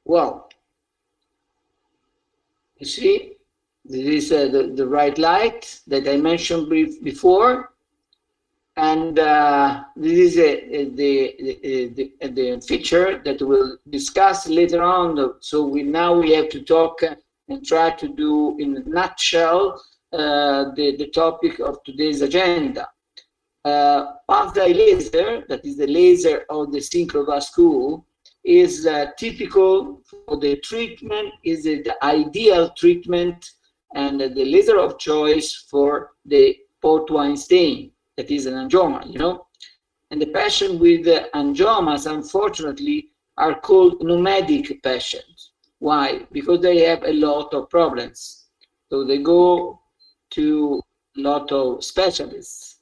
Well, you see, this is the right light that I mentioned before, and this is the feature that we'll discuss later on. So now we have to talk and try to do in a nutshell the topic of today's agenda. Path Dey laser, that is the laser of the synchrovascular, is typical for the treatment, is the ideal treatment and the laser of choice for the port wine stain, that is an angioma, you know. And the patients with angiomas, unfortunately, are called nomadic patients. Why? Because they have a lot of problems. So they go to a lot of specialists.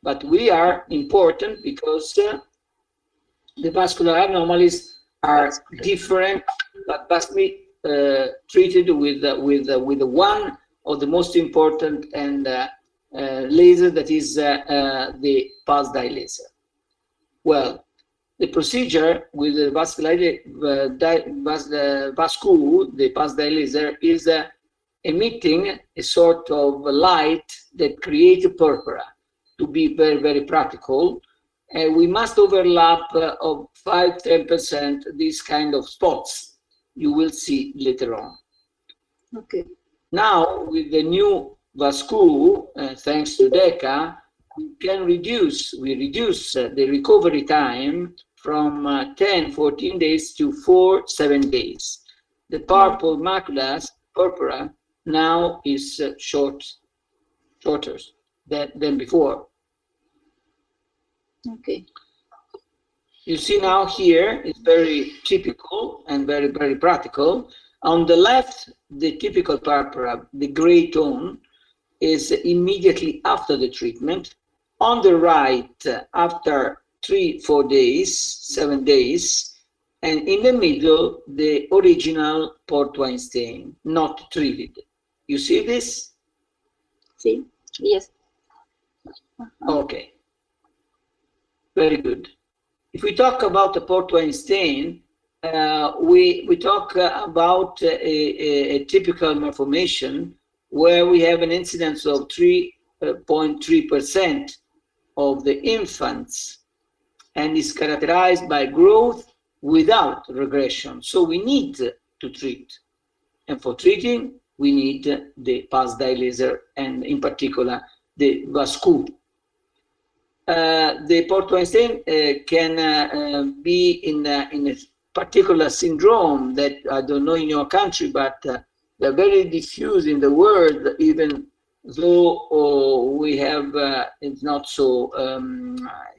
But we are important because the vascular anomalies are different, but must be treated with one of the most important and laser, that is the Path Dey laser. Well, the procedure with the vascular, the Path Dey laser, is emitting a sort of light that creates a purpura. To be very, very practical, we must overlap of 5–10% these kind of spots. You will see later on. Okay. Now, with the new vascular, thanks to DECA, we reduce the recovery time from 10–14 days to 4–7 days. The purple maculas, purpura, now is shorter than before. Okay. You see now here, it's very typical and very, very practical. On the left, the typical purpura, the gray tone, is immediately after the treatment. On the right, after 3–4 days, 7 days, and in the middle, the original port wine stain, not treated. You see this? See, yes. Okay. Very good. If we talk about the port wine stain, we talk about a typical malformation where we have an incidence of 3.3% of the infants, and is characterized by growth without regression. So we need to treat. And for treating, we need the Path Dey laser, and in particular, the vascular. The port wine stain can be in a particular syndrome that I don't know in your country, but they're very diffused in the world, even though we have, it's not so,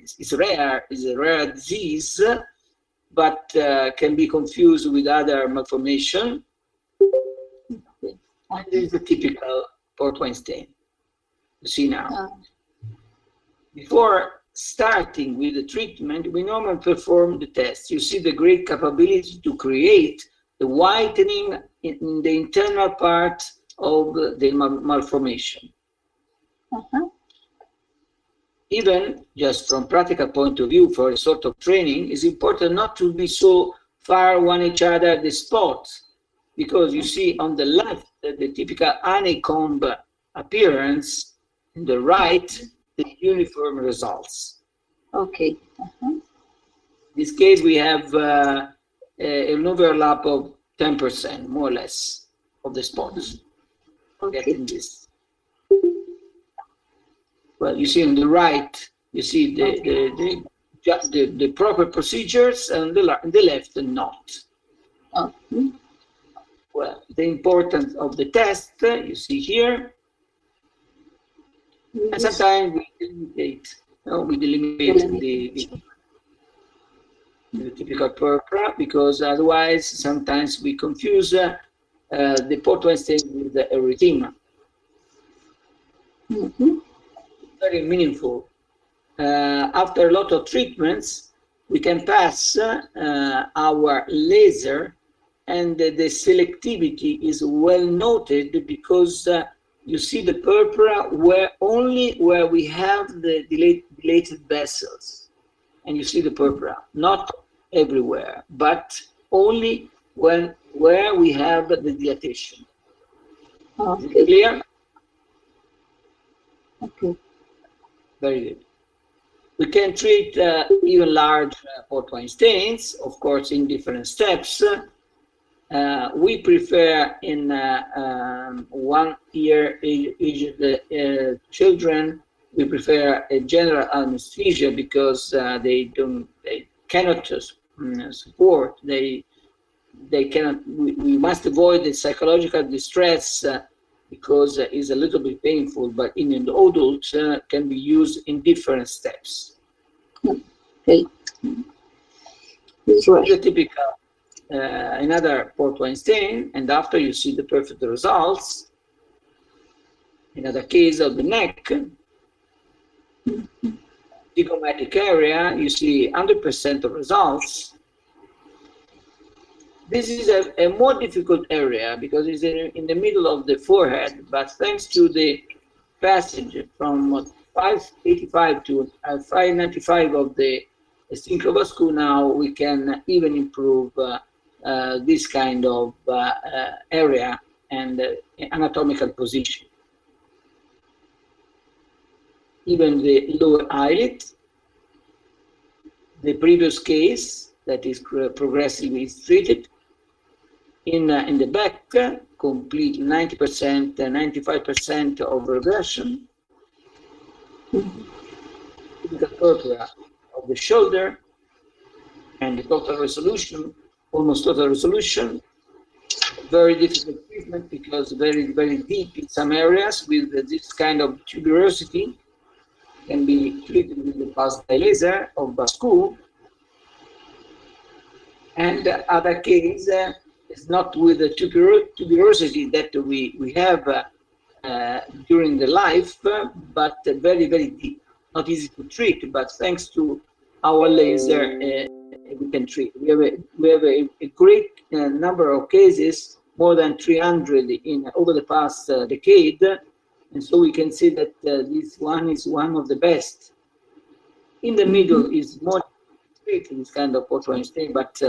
it's rare, it's a rare disease, but can be confused with other malformation. And this is the typical port wine stain. You see now. Before starting with the treatment, we normally perform the test. You see the great capability to create the whitening in the internal part of the malformation. Even just from practical point of view, for a sort of training, it's important not to be so far one each other the spots, because you see on the left the typical honeycomb appearance, on the right the uniform results. Okay. In this case, we have an overlap of 10%, more or less, of the spots. Okay. Getting this. Well, you see on the right, you see the proper procedures, and the left not. Well, the importance of the test, you see here. And sometimes we delimitate, the typical purpura, because otherwise sometimes we confuse the port wine stain with the erythema. Very meaningful. After a lot of treatments, we can pass our laser, and the selectivity is well noted, because you see the purpura only where we have the dilated vessels, and you see the purpura, not everywhere, but only where we have the dilatation. Is it Okay. clear? Okay. Very good. We can treat even large port wine stains, of course, in different steps. We prefer in 1 year aged children, we prefer a general anesthesia because they cannot support, they cannot, we must avoid the psychological distress because it's a little bit painful, but in an adult can be used in different steps. Okay. This right. The typical another port wine stain, and after you see the perfect results. Another case of the neck, zygomatic area, you see 100% of results. This is a more difficult area because it's in the middle of the forehead, but thanks to the passage from 585 to 595 of the synchrovascu, now we can even improve this kind of area and anatomical position. Even the lower eyelid, the previous case that is progressively treated. In the back, complete 90%, 95% of regression. The purpura of the shoulder and the total resolution, almost total resolution. Very difficult treatment because very, very deep in some areas with this kind of tuberosity. Can be treated with the pulse dye laser of Bascu. And other case is not with the tuberosity that we have during the life, but very, very deep. Not easy to treat, but thanks to our laser, we can treat. We have a great number of cases, more than 300 over the past decade. And so we can see that this one is one of the best. In the middle is more treated this kind of port wine stain, but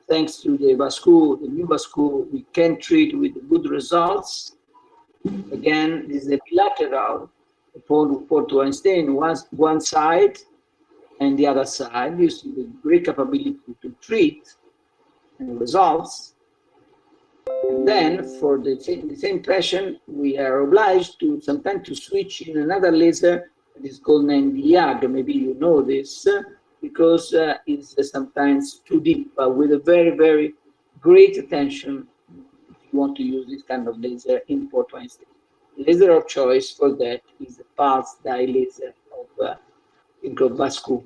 thanks to the Bascu, the new Bascu, we can treat with good results. Again, this is a bilateral port wine stain, one side and the other side. You see the great capability to treat and results. And then for the same patient, we are obliged to sometimes to switch in another laser that is called NDIAG. Maybe you know this because it's sometimes too deep, but with a very, very great attention if you want to use this kind of laser in port wine stain. The laser of choice for that is the pulse dye laser of Bascu.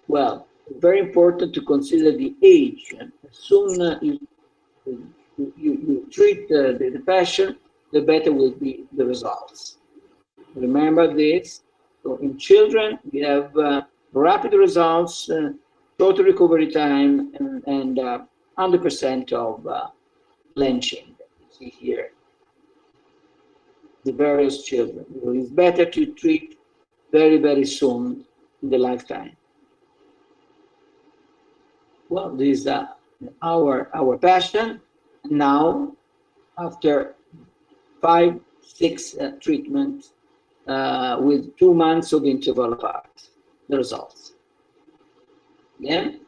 Well, very important to consider the age. As soon you treat the patient, the better will be the results. Remember this. So in children, we have rapid results, short recovery time, and 100% of blanching that you see here. The various children. So it's better to treat very, very soon in the lifetime. Well, this is our passion. Now, after 5-6 treatments with 2 months of interval apart, the results. Again,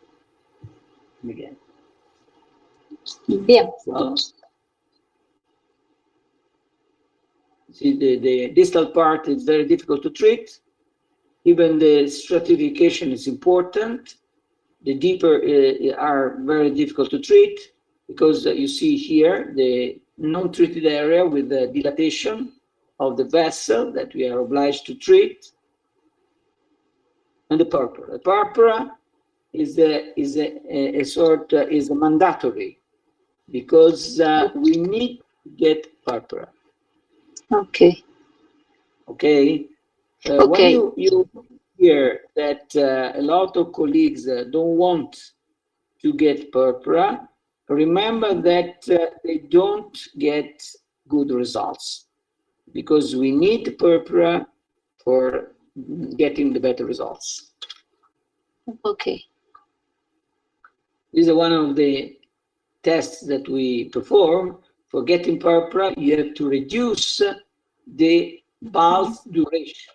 and again. Bien. Well, see, the distal part is very difficult to treat. Even the stratification is important. The deeper are very difficult to treat because you see here the non-treated area with the dilatation of the vessel that we are obliged to treat, and the purpura. The purpura is a mandatory because we need to get purpura. Okay. Okay. Okay. When you hear that a lot of colleagues don't want to get purpura, remember that they don't get good results because we need purpura for getting the better results. Okay. This is one of the tests that we perform, for getting purpura, you have to reduce the pulse duration.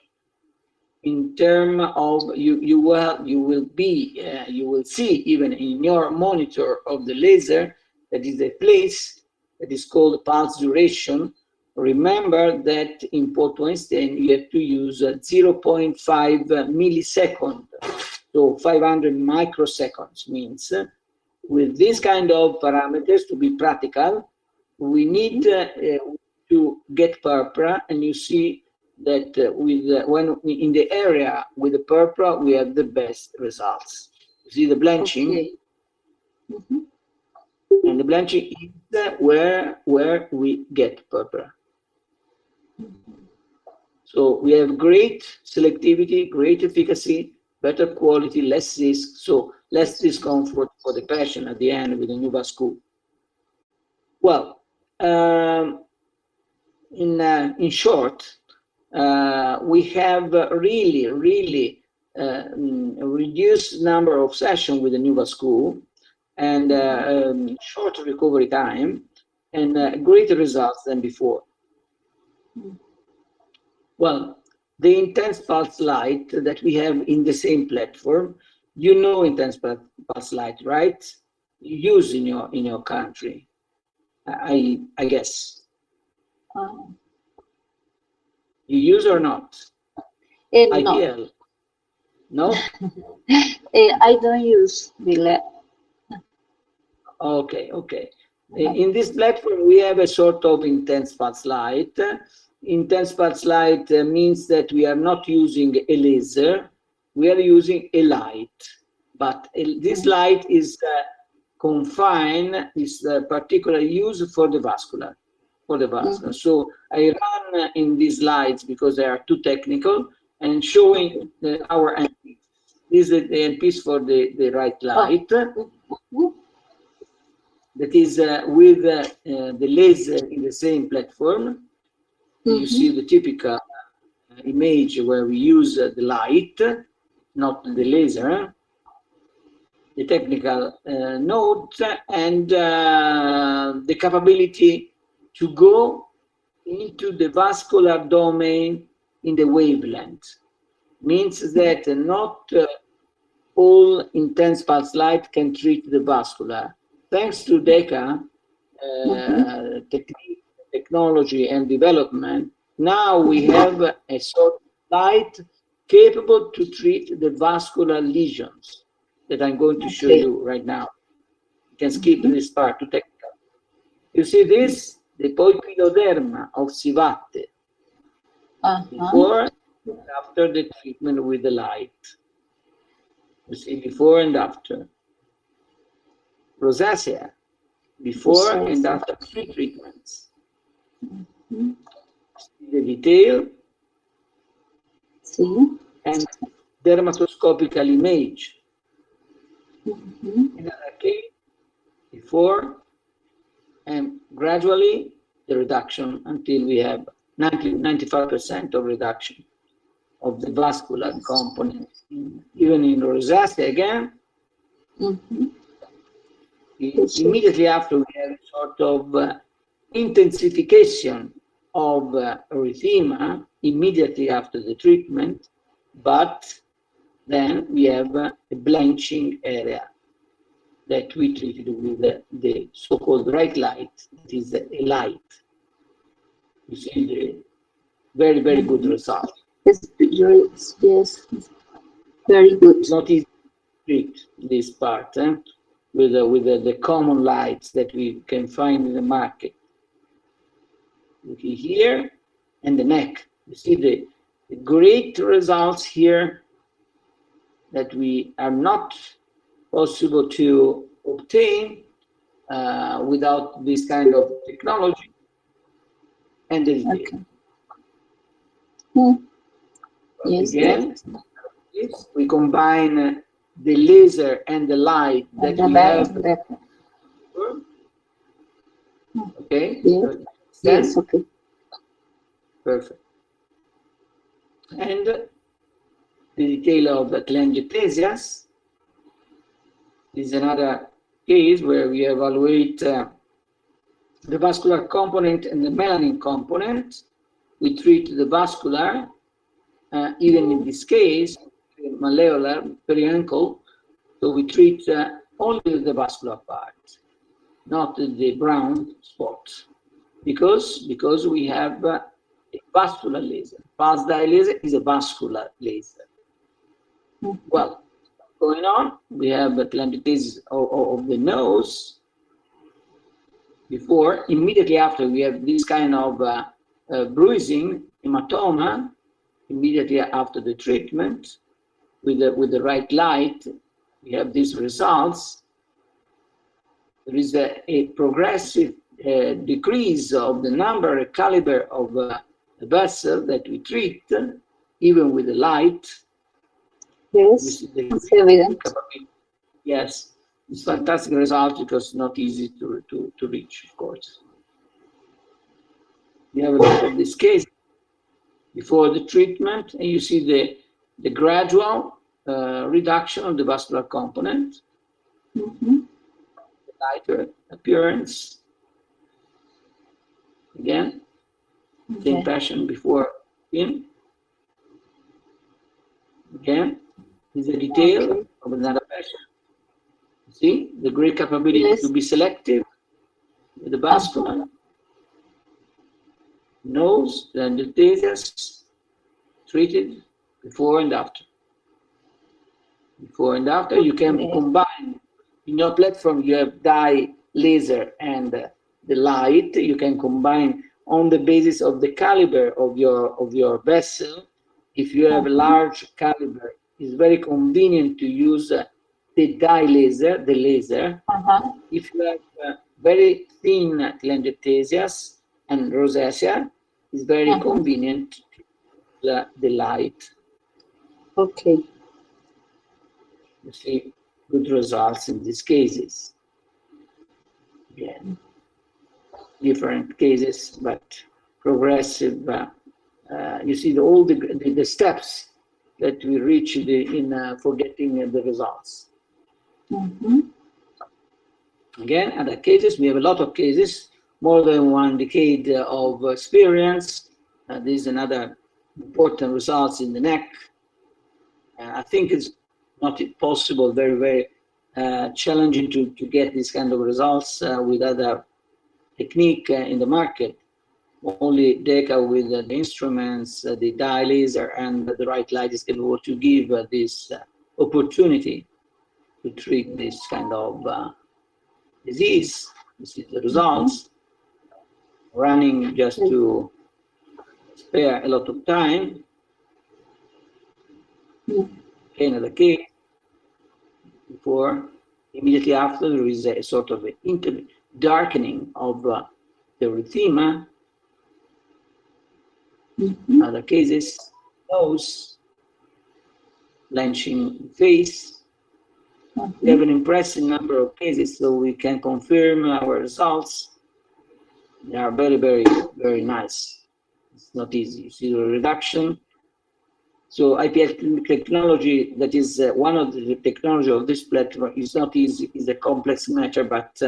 In terms of you will see even in your monitor of the laser that is a place that is called pulse duration. Remember that in port Einstein you have to use 0.5 millisecond, so 500 microseconds. Means with this kind of parameters, to be practical, we need to get purpura, and you see that when in the area with the purpura, we have the best results. You see the blanching? Okay. Mm-hmm. And the blanching is where we get purpura. So we have great selectivity, great efficacy, better quality, less risk, so less discomfort for the patient at the end with the new vascular. Well, in short, we have really reduced number of sessions with the new vascular and short recovery time and greater results than before. Well, the intense pulse light that we have in the same platform, you know, intense pulse light, right? You use in your country, I guess. You use or not? No. IPL? No? I don't use the lab. Okay. In this platform, we have a sort of intense pulse light. Intense pulse light means that we are not using a laser, we are using a light. But this light is confined, is particularly used for the vascular. So I run in these lights because they are too technical and showing our handpiece. This is the handpiece for the right light. That is with the laser in the same platform. You see the typical image where we use the light, not the laser, the technical note, and the capability to go into the vascular domain in the wavelength. Means that not all intense pulse light can treat the vascular. Thanks to DECA technology and development, now we have a sort of light capable to treat the vascular lesions that I'm going to show you right now. You can skip this part, too technical. You see this? The poikiloderma of Sivate, before and after the treatment with the light. You see before and after. Rosacea, before and after 3 treatments. The detail and dermatoscopical image. In another case, before and gradually the reduction until we have 95% of reduction of the vascular component. Even in rosacea again, immediately after we have a sort of intensification of erythema immediately after the treatment, but then we have a blanching area that we treated with the so-called right light. It is a light. You see the very, very good result. Yes, very good. It's not easy to treat this part with the common lights that we can find in the market. Looking here and the neck. You see the great results here that we are not possible to obtain without this kind of technology and the detail. Yes, again, we combine the laser and the light that we have. Okay? Yes, okay. Perfect. And the detail of the telangiectasias is another case where we evaluate the vascular component and the melanin component. We treat the vascular, even in this case, malleolar, periankle. So we treat only the vascular part, not the brown spot, because we have a vascular laser. Pulse dye laser is a vascular laser. Well, going on, we have a telangiectasis of the nose. Before, immediately after, we have this kind of bruising, hematoma, immediately after the treatment. With the right light, we have these results. There is a progressive decrease of the number, caliber of the vessel that we treat, even with the light. Yes, it's evident. Yes, it's fantastic result because it's not easy to reach, of course. We have a lot of this case before the treatment, and you see the gradual reduction of the vascular component, the lighter appearance. Again, same passion before in. Again, is a detail of another passion. See the great capability to be selective with the vascular. Nose, the telangiectasias treated before and after. Before and after, you can combine. In your platform, you have dye, laser, and the light. You can combine on the basis of the caliber of your vessel. If you have a large caliber, it's very convenient to use the dye laser, the laser. If you have very thin telangiectasias and rosacea, it's very convenient to use the light. Okay. You see good results in these cases. Again, different cases, but progressive. You see all the steps that we reach for getting the results. Again, other cases, we have a lot of cases, more than 1 decade of experience. This is another important results in the neck. I think it's not possible, very, very challenging to get these kind of results with other technique in the market. Only DECA with the instruments, the dye laser, and the right light is able to give this opportunity to treat this kind of disease. This is the results. Running just to spare a lot of time. Okay, another case. Before, immediately after, there is a sort of darkening of the erythema. Other cases, nose, blanching face. We have an impressive number of cases, so we can confirm our results. They are very, very, very nice. It's not easy. You see the reduction. So IPL technology, that is one of the technology of this platform, is not easy. It's a complex matter, but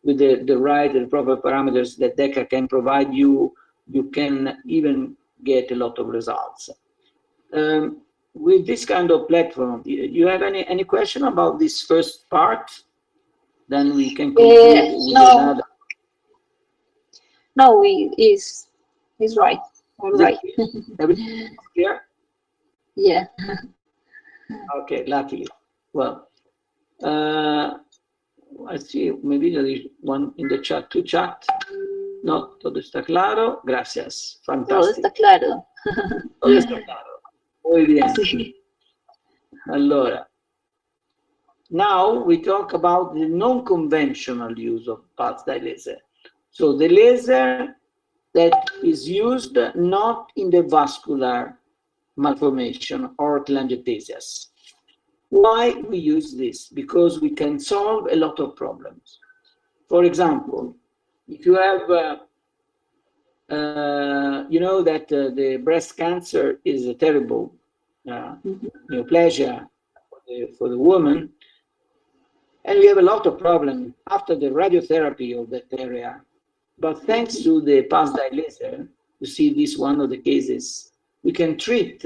with the right and proper parameters that DECA can provide you, you can even get a lot of results. With this kind of platform, you have any question about this first part? Then we can conclude with another. No, is right. All right. Everything clear? Yeah. Okay, luckily. Well, I see maybe there is one in the chat to chat. No, todo está claro. Gracias. Fantástico. Todo está claro. Todo está claro. Muy bien. Sí. Allora, now we talk about the non-conventional use of pulse dye laser. So the laser that is used not in the vascular malformation or telangiectasias. Why we use this? Because we can solve a lot of problems. For example, if you have, you know that the breast cancer is a terrible neoplasia for the woman. And we have a lot of problems after the radiotherapy of that area. But thanks to the pulse dye laser, you see this one of the cases, we can treat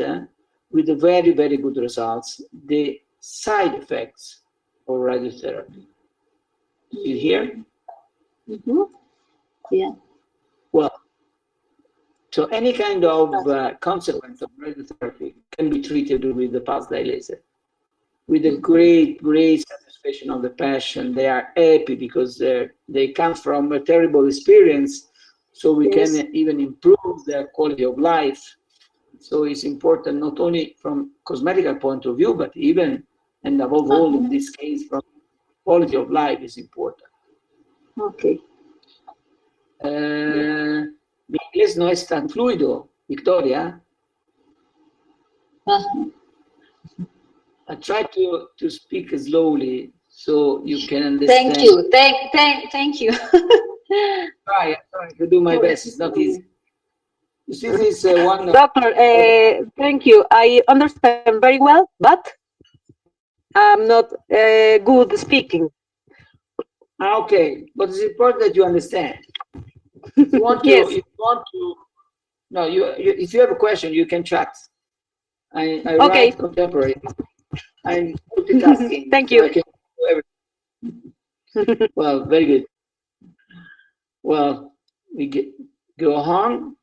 with a very, very good results the side effects of radiotherapy. You hear? Mm-hmm. Yeah. Well, so any kind of consequence of radiotherapy can be treated with the pulse dye laser. With a great, great satisfaction of the patient. They are happy because they come from a terrible experience, so we can even improve their quality of life. So it's important not only from cosmetic point of view, but even, and above all in this case, from quality of life is important. Okay. Mi inglés no es tan fluido, Victoria. I try to speak slowly so you can understand. Thank you. Thank you. I try to do my best. It's not easy. You see this one. Doctor, thank you. I understand very well, but I'm not good speaking. Okay, but it's important that you understand. If you want to, Yes. if you want to, no, if you have a question, you can chat. I Okay. write contemporary. I'm multitasking. Thank so you. I can do everything. Well, very good. Well, we go on,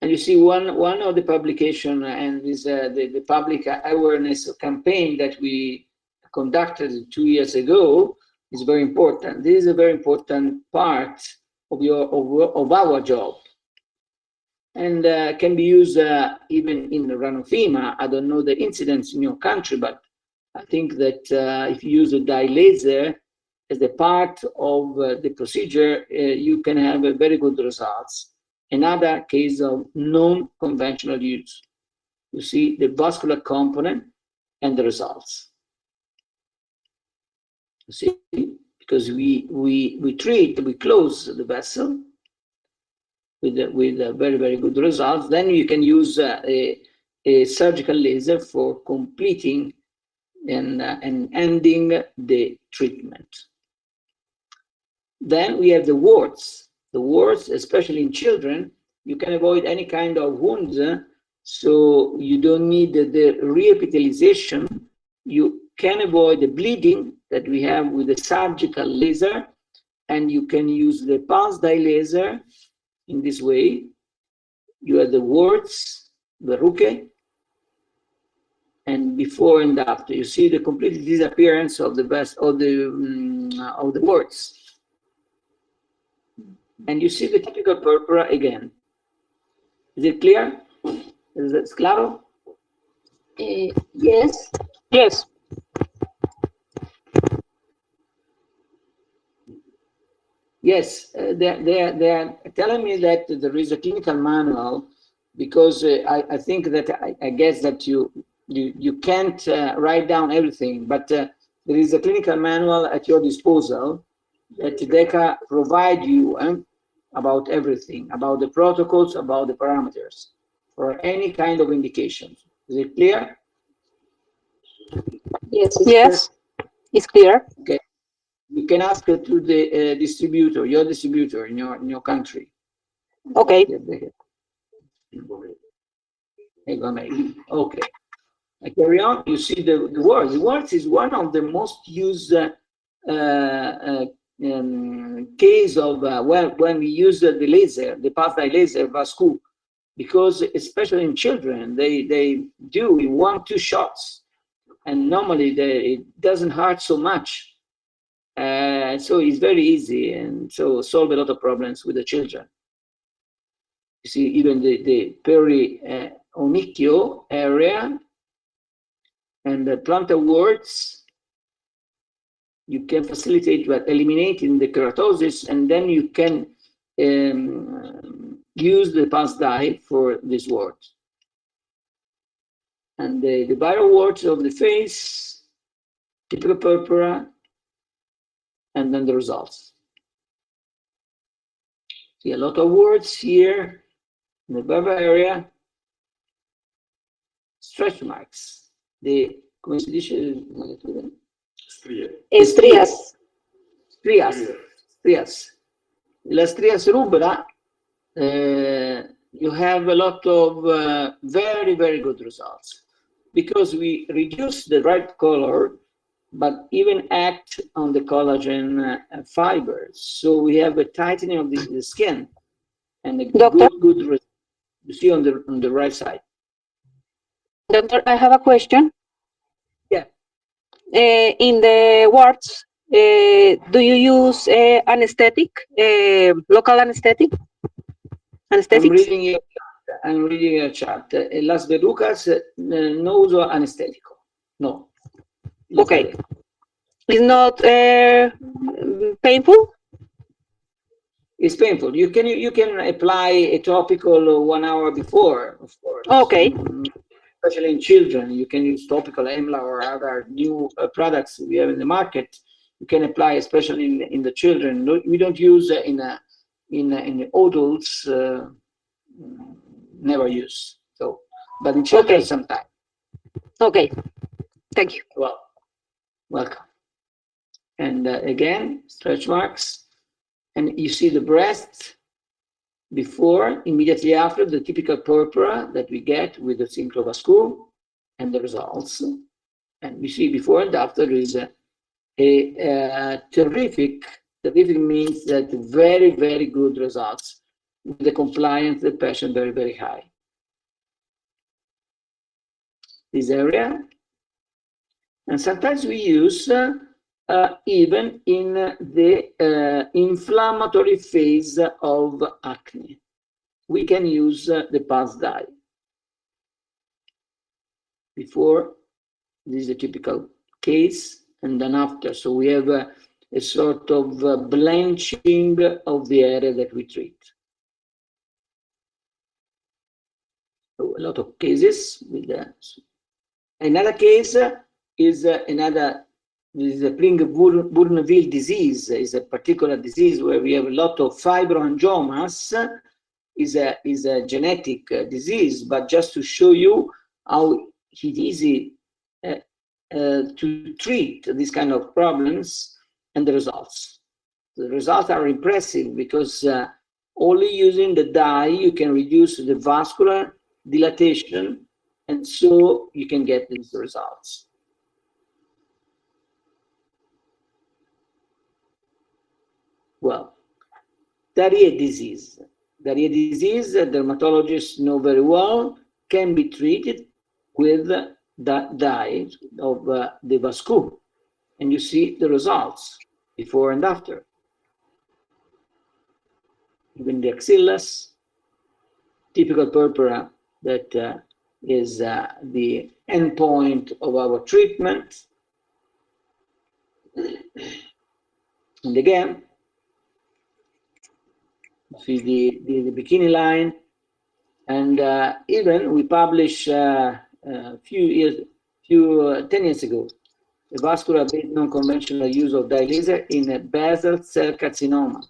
and you see one of the publication and is the public awareness campaign that we conducted 2 years ago is very important. This is a very important part of our job, and can be used even in the ranofima. I don't know the incidence in your country, but I think that if you use a dye laser as a part of the procedure, you can have a very good results. Another case of non-conventional use. You see the vascular component and the results. You see, because we treat, we close the vessel with a very, very good results. Then you can use a surgical laser for completing and ending the treatment. Then we have the warts. The warts, especially in children, you can avoid any kind of wounds, so you don't need the reepithelialization. You can avoid the bleeding that we have with the surgical laser, and you can use the pulse dye laser in this way. You have the warts, the verruche, and before and after. You see the complete disappearance of the warts. And you see the typical purpura again. Is it clear? Is it claro? Yes. Yes. Yes, they are telling me that there is a clinical manual, because I think that I guess that you can't write down everything, but there is a clinical manual at your disposal that DECA provide you about everything, about the protocols, about the parameters, for any kind of indications. Is it clear? Yes. Yes. It's clear. Okay. You can ask to the distributor, your distributor in your country. Okay. Okay. I carry on. You see the words. The words is one of the most used case of when we use the laser, the pulse dye laser VASCU, because especially in children, they do 1-2 shots, and normally it doesn't hurt so much. So it's very easy, and so solve a lot of problems with the children. You see, even the peri-onychio area and the plantar warts, you can facilitate by eliminating the keratosis, and then you can use the pulse dye for this wart. And the viral warts of the face, typical purpura, and then the results. See a lot of words here in the vulva area. Stretch marks. The, come si dice? Estrías. Strias. La strias rubra, you have a lot of very, very good results because we reduce the right color, but even act on the collagen fibers. So we have a tightening of the skin and a good result. You see on the right side. Doctor, I have a question. Yeah. In the wards, do you use anesthetic, local anesthetic? Anesthetics? I'm reading your chart. Las verrugas no uso anestético. No. Okay. It's not painful? It's painful. You can apply a topical 1 hour before, of course. Okay. Especially in children, you can use topical EMLA or other new products we have in the market. You can apply, especially in the children. We don't use in adults. Never use. So, but in children sometimes. Okay. Thank you. Well, welcome. And again, stretch marks. And you see the breast before, immediately after, the typical purpura that we get with the syncrovascule and the results. And we see before and after there is a terrific means that very, very good results with the compliance, the patient very, very high. This area. And sometimes we use even in the inflammatory phase of acne. We can use the pulse dye. Before, this is a typical case, and then after. So we have a sort of blanching of the area that we treat. So a lot of cases with that. Another case is this is a Bourneville disease. Is a particular disease where we have a lot of fibroangiomas. Is a genetic disease, but just to show you how easy to treat these kind of problems and the results. The results are impressive because only using the dye you can reduce the vascular dilatation, and so you can get these results. Well, Darrier disease. Darrier disease, dermatologists know very well, can be treated with that dye of the vascule. And you see the results before and after. Even the axillas, typical purpura that is the endpoint of our treatment. And again, see the bikini line, and even we published 10 years ago, a vascular-based non-conventional use of dye laser in a basal cell carcinoma.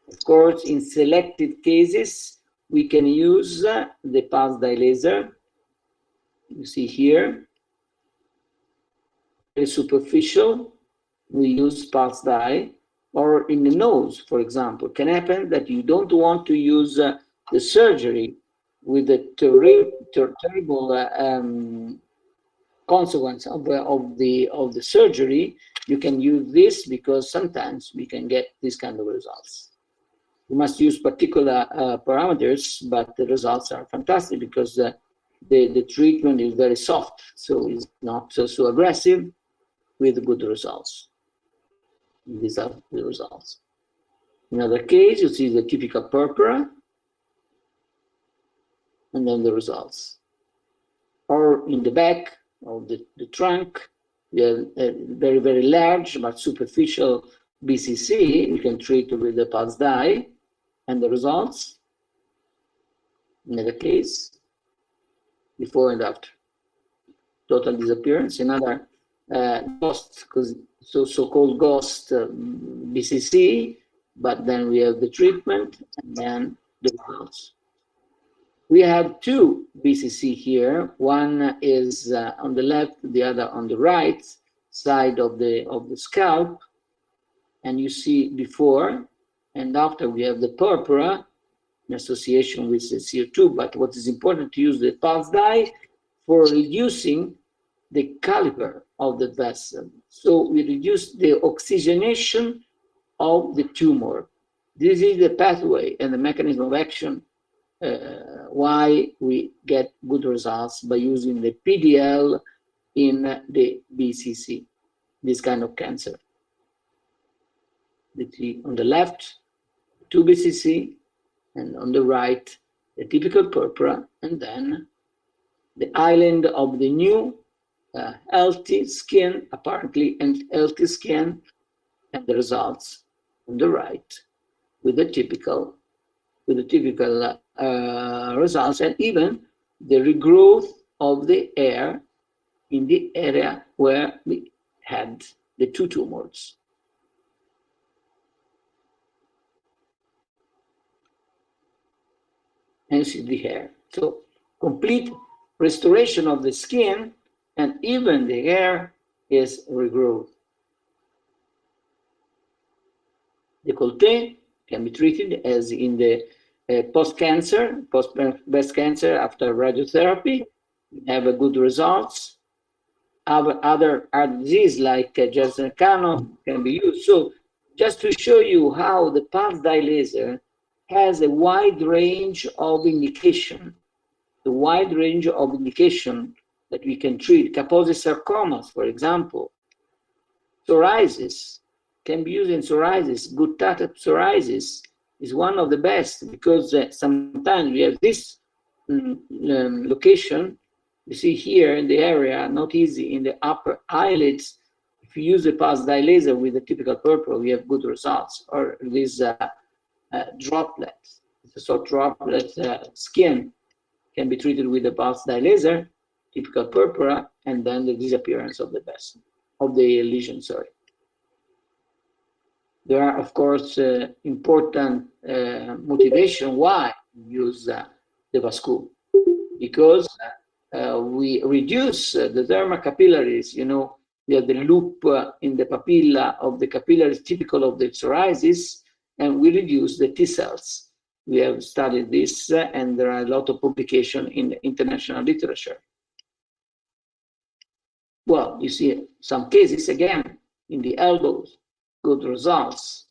Of course, in selected cases, we can use the pulse dye laser. You see here, very superficial, we use pulse dye. Or in the nose, for example, can happen that you don't want to use the surgery with the terrible consequence of the surgery. You can use this because sometimes we can get this kind of results. You must use particular parameters, but the results are fantastic because the treatment is very soft, so it's not so aggressive with good results. These are the results. In another case, you see the typical purpura, and then the results. Or in the back of the trunk, you have a very, very large but superficial BCC. You can treat with the pulse dye, and the results. Another case, before and after. Total disappearance. Another ghost, because so-called ghost BCC, but then we have the treatment and then the results. We have two BCC here. One is on the left, the other on the right. side of the scalp, and you see before and after we have the purpura in association with the CO2. But what is important to use the pulse dye for reducing the caliber of the vessel. So we reduce the oxygenation of the tumor. This is the pathway and the mechanism of action why we get good results by using the PDL in the BCC, this kind of cancer. On the left, 2 BCC, and on the right, the typical purpura, and then the island of the new healthy skin, apparently and healthy skin, and the results on the right with the typical results, and even the regrowth of the hair in the area where we had the 2 tumors. And you see the hair. So complete restoration of the skin, and even the hair is regrowth. Décolleté can be treated as in the post-cancer, post-breast cancer after radiotherapy. Have a good results. Other disease like Jersey-Cano can be used. So just to show you how the pulse dye laser has a wide range of indication, the wide range of indication that we can treat. Kaposi sarcomas, for example. Psoriasis can be used in psoriasis. Guttata psoriasis is one of the best because sometimes we have this location, you see here in the area, not easy, in the upper eyelids. If you use the pulse dye laser with the typical purple, we have good results. Or this droplet, it's a sort of droplet skin can be treated with the pulse dye laser, typical purpura, and then the disappearance of the vessel, of the lesion, sorry. There are, of course, important motivation why we use the Vascu, because we reduce the dermal capillaries. You know, we have the loop in the papilla of the capillaries typical of the psoriasis, and we reduce the T cells. We have studied this, and there are a lot of publications in the international literature. Well, you see some cases again in the elbows, good results.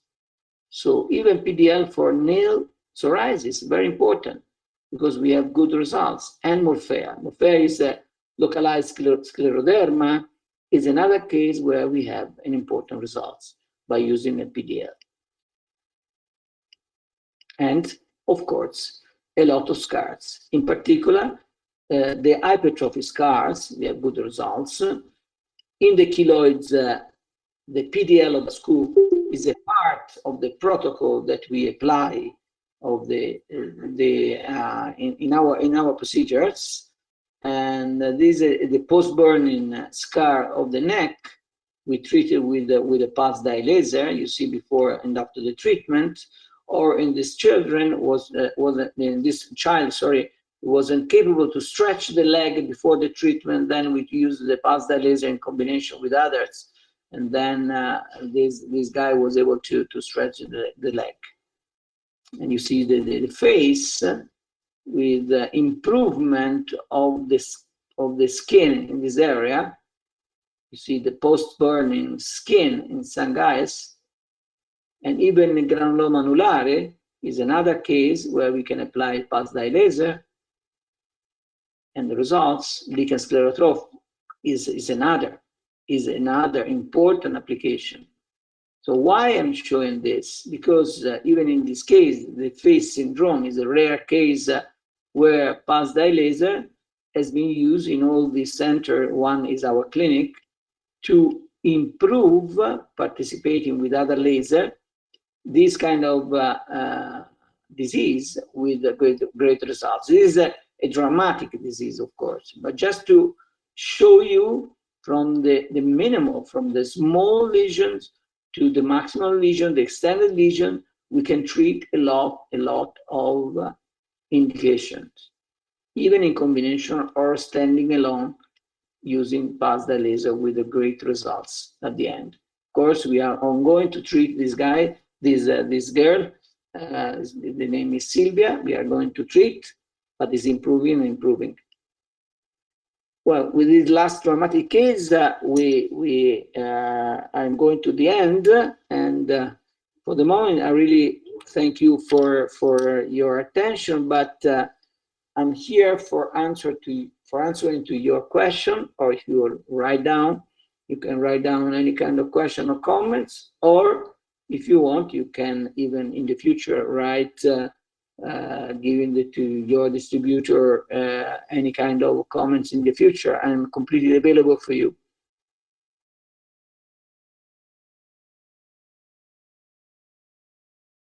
So even PDL for nail psoriasis, very important because we have good results. And morphea. Morphea is a localized scleroderma, is another case where we have an important results by using a PDL. And of course, a lot of scars. In particular, the hypertrophy scars, we have good results. In the keloids, the PDL of the Vascu is a part of the protocol that we apply of in our procedures. And this is the post-burning scar of the neck. We treat it with a pulse dye laser. You see before and after the treatment. Or in this children this child wasn't capable to stretch the leg before the treatment. Then we use the pulse dye laser in combination with others, and then this guy was able to stretch the leg. And you see the face with the improvement of the skin in this area. You see the post-burning skin in some guys. And even in granuloma annulare is another case where we can apply pulse dye laser, and the results, lichen sclerotrophs, is another important application. So why I'm showing this? Because even in this case, the face syndrome is a rare case where pulse dye laser has been used in all these centers. One is our clinic to improve, participating with other laser, this kind of disease with great results. This is a dramatic disease, of course, but just to show you from the minimal, from the small lesions to the maximal lesion, the extended lesion, we can treat a lot of indications, even in combination or standing alone using pulse dye laser with the great results at the end. Of course, we are ongoing to treat this guy, this girl. The name is Sylvia. We are going to treat, but it's improving and improving. Well, with this last dramatic case, I'm going to the end, and for the moment, I really thank you for your attention. But I'm here for answering to your question, or if you write down, you can write down any kind of question or comments, or if you want, you can even in the future write, giving it to your distributor any kind of comments in the future. I'm completely available for you.